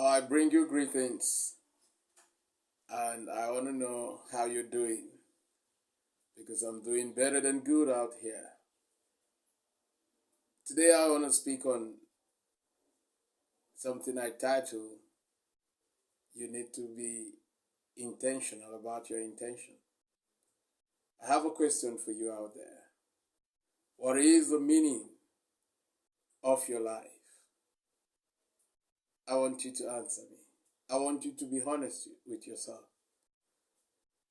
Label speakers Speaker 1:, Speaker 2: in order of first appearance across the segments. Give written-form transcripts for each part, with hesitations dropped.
Speaker 1: I bring you greetings, and I want to know how you're doing because I'm doing better than good out here. Today, I want to speak on something I titled You Need to Be Intentional About Your Intention. I have a question for you out there. What is the meaning of your life? I want you to answer me. I want you to be honest with yourself.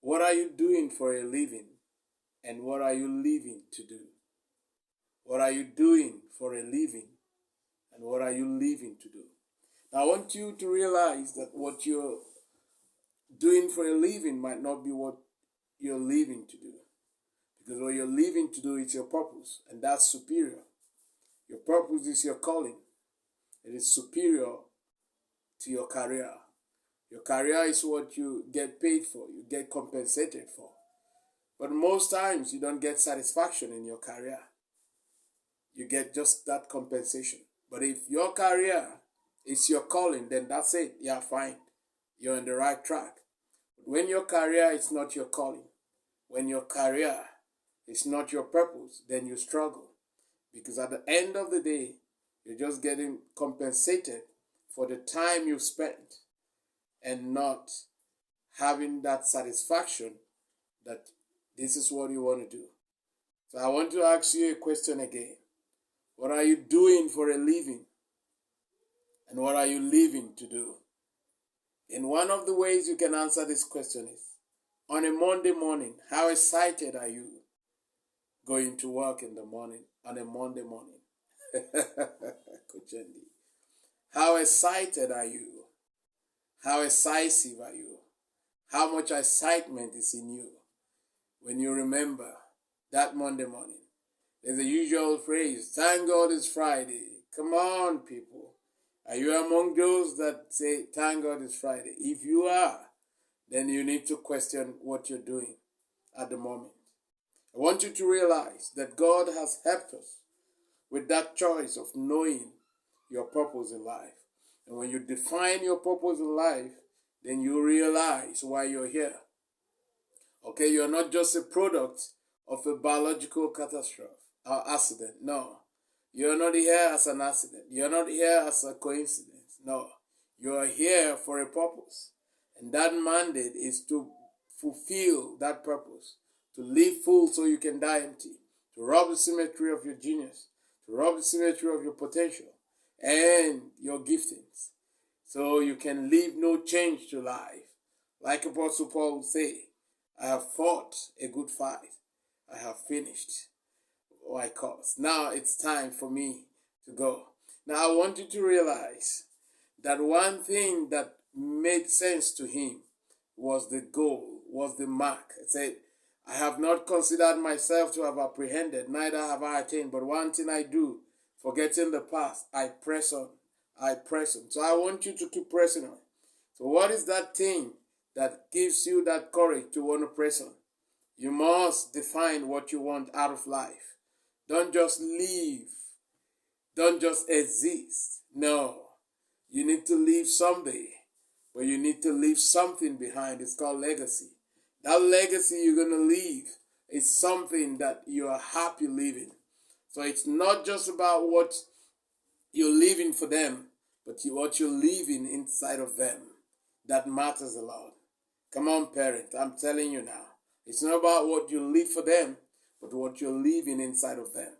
Speaker 1: What are you doing for a living? And what are you living to do? What are you doing for a living? And what are you living to do? Now, I want you to realize that what you're doing for a living might not be what you're living to do. Because what you're living to do is your purpose, and that's superior. Your purpose is your calling. It is superior to your career. Your career is what you get paid for, you get compensated for. But most times you don't get satisfaction in your career. You get just that compensation. But if your career is your calling, then that's it. Yeah, fine. You're on the right track. But when your career is not your calling, when your career is not your purpose, then you struggle. Because at the end of the day, you're just getting compensated for the time you spent and not having that satisfaction that this is what you want to do. So I want to ask you a question again. What are you doing for a living? And what are you living to do? And one of the ways you can answer this question is, on a Monday morning, how excited are you going to work in the morning, on a Monday morning? Coach Andy. How excited are you? How incisive are you? How much excitement is in you when you remember that Monday morning? There's a usual phrase, thank God it's Friday. Come on, people. Are you among those that say, thank God it's Friday? If you are, then you need to question what you're doing at the moment. I want you to realize that God has helped us with that choice of knowing your purpose in life. And when you define your purpose in life, then you realize why you're here. Okay, you're not just a product of a biological catastrophe or accident. No. You're not here as an accident. You're not here as a coincidence. No. You are here for a purpose. And that mandate is to fulfill that purpose. To live full so you can die empty. To rob the symmetry of your genius. To rob the symmetry of your potential. And your giftings. So you can leave no change to life. Like Apostle Paul would say, I have fought a good fight. I have finished my course. Now it's time for me to go. Now I want you to realize that one thing that made sense to him was the goal, was the mark. It said, I have not considered myself to have apprehended, neither have I attained. But one thing I do, forgetting the past, I press on. I press on. So I want you to keep pressing on. So what is that thing that gives you that courage to want to press on? You must define what you want out of life. Don't just live. Don't just exist. No. You need to live someday. But you need to leave something behind. It's called legacy. That legacy you're going to leave is something that you are happy living. So it's not just about what you're living for them, but what you're living inside of them. That matters a lot. Come on, parent. I'm telling you now. It's not about what you live for them, but what you're living inside of them.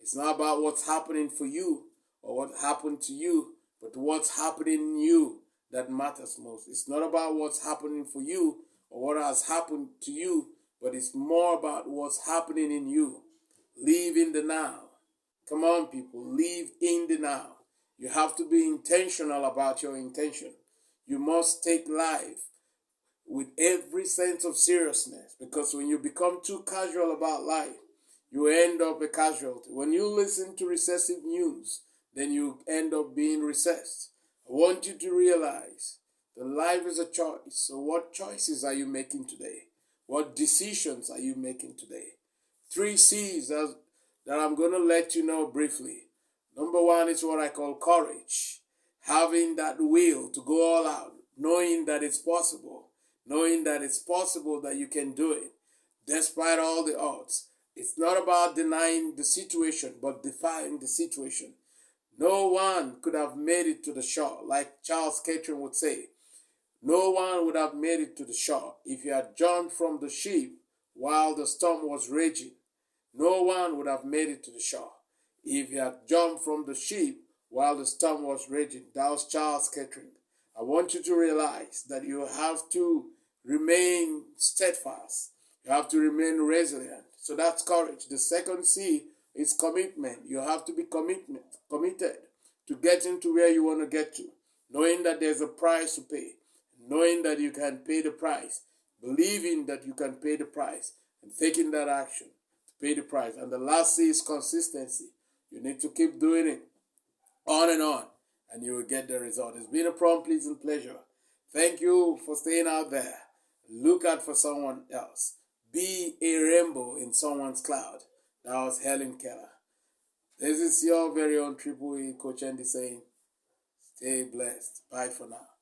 Speaker 1: It's not about what's happening for you or what happened to you, but what's happening in you that matters most. It's not about what's happening for you or what has happened to you, but it's more about what's happening in you. Live in the now. Come on, people. Live in the now. You have to be intentional about your intention. You must take life with every sense of seriousness, because when you become too casual about life, you end up a casualty. When you listen to recessive news, then you end up being recessed. I want you to realize that life is a choice. So what choices are you making today? What decisions are you making today? 3 C's that I'm going to let you know briefly. Number 1 is what I call courage. having that will to go all out, knowing that it's possible, knowing that it's possible that you can do it despite all the odds. It's not about denying the situation, but defying the situation. No one could have made it to the shore, like Charles Catherine would say. No one would have made it to the shore if he had jumped from the ship while the storm was raging. No one would have made it to the shore if he had jumped from the ship while the storm was raging. That was Charles Catherine. I want you to realize that you have to remain steadfast. You have to remain resilient. So that's courage. The second C is commitment. You have to be committed to getting to where you want to get to, knowing that there's a price to pay, knowing that you can pay the price, believing that you can pay the price, and taking that action to pay the price. And the last C is consistency. You need to keep doing it on, and you will get the result. It's been a pleasant pleasure. Thank you for staying out there. Look out for someone else. Be a rainbow in someone's cloud. That was Helen Keller. This is your very own Triple E Coach Andy saying, stay blessed. Bye for now.